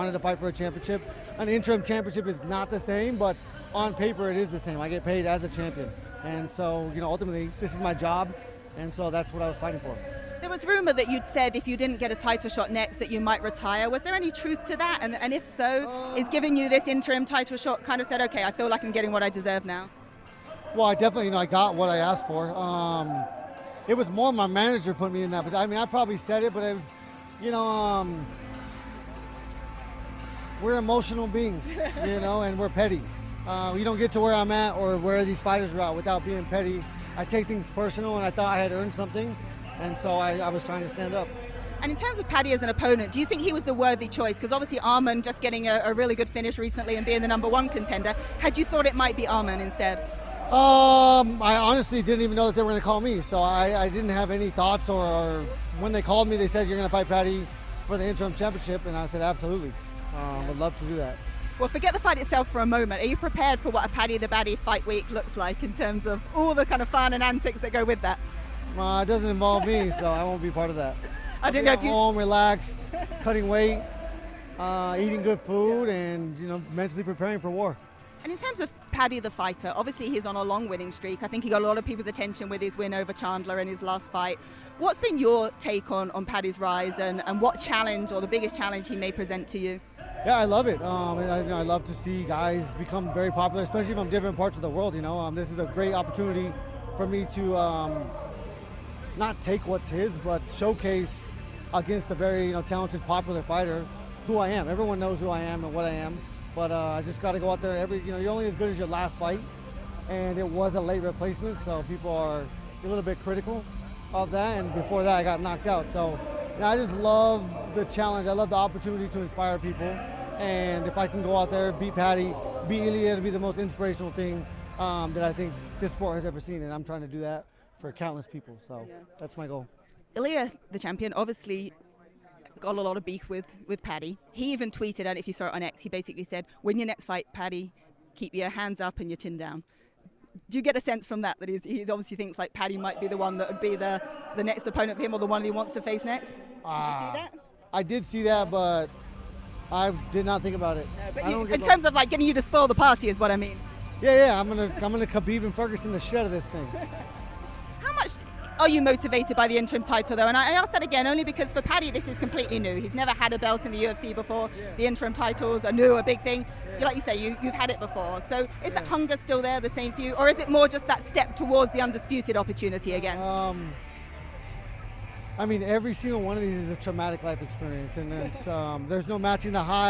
wanted to fight for a championship. An interim championship is not the same, but on paper it is the same. I get paid as a champion. And so, ultimately, this is my job, and so that's what I was fighting for. There was rumor that you'd said if you didn't get a title shot next that you might retire. Was there any truth to that? And if so, is giving you this interim title shot kind of said, okay, I feel like I'm getting what I deserve now? Well, I definitely, I got what I asked for. It was more my manager put me in that, but I mean, I probably said it, but it was, we're emotional beings, and we're petty. We don't get to where I'm at or where these fighters are at without being petty. I take things personal, and I thought I had earned something, and so I was trying to stand up. And in terms of Paddy as an opponent, do you think he was the worthy choice? Because obviously Arman just getting a really good finish recently and being the #1 contender. Had you thought it might be Arman instead? I honestly didn't even know that they were going to call me, so I didn't have any thoughts, or when they called me, they said, you're going to fight Paddy for the interim championship, and I said, absolutely. Would love to do that. Well, forget the fight itself for a moment. Are you prepared for what a Paddy the Baddy fight week looks like in terms of all the kind of fun and antics that go with that? It doesn't involve me, so I won't be part of that. I didn't know if you... home, relaxed, cutting weight, eating good food, and mentally preparing for war. And in terms of Paddy the fighter, obviously he's on a long winning streak. I think he got a lot of people's attention with his win over Chandler in his last fight. What's been your take on Paddy's rise and what challenge or the biggest challenge he may present to you? Yeah, I love it. I love to see guys become very popular, especially from different parts of the world. This is a great opportunity for me to not take what's his, but showcase against a very talented, popular fighter who I am. Everyone knows who I am and what I am, but I just got to go out there. You're only as good as your last fight, and it was a late replacement, so people are a little bit critical of that. And before that, I got knocked out. So I just love the challenge. I love the opportunity to inspire people, and if I can go out there, beat Paddy, beat Ilya, it'll be the most inspirational thing that I think this sport has ever seen, and I'm trying to do that for countless people. So that's my goal. Ilya, the champion, obviously got a lot of beef with Paddy. He even tweeted out, if you saw it on X, he basically said, win your next fight, Paddy, keep your hands up and your chin down. Do you get a sense from that he obviously thinks like Paddy might be the one that would be the next opponent for him, or the one he wants to face next? Did you see that? I did see that, but I did not think about it. In terms of like getting you to spoil the party is what I mean. Yeah, I'm gonna Khabib and Ferguson the shit out of this thing. How much are you motivated by the interim title though? And I ask that again only because for Paddy this is completely new. He's never had a belt in the UFC before. The interim titles are new, a big thing. Like you say, you've had it before. So is that hunger still there, the same for you? Or is it more just that step towards the undisputed opportunity again? Every single one of these is a traumatic life experience, and it's, there's no matching the high.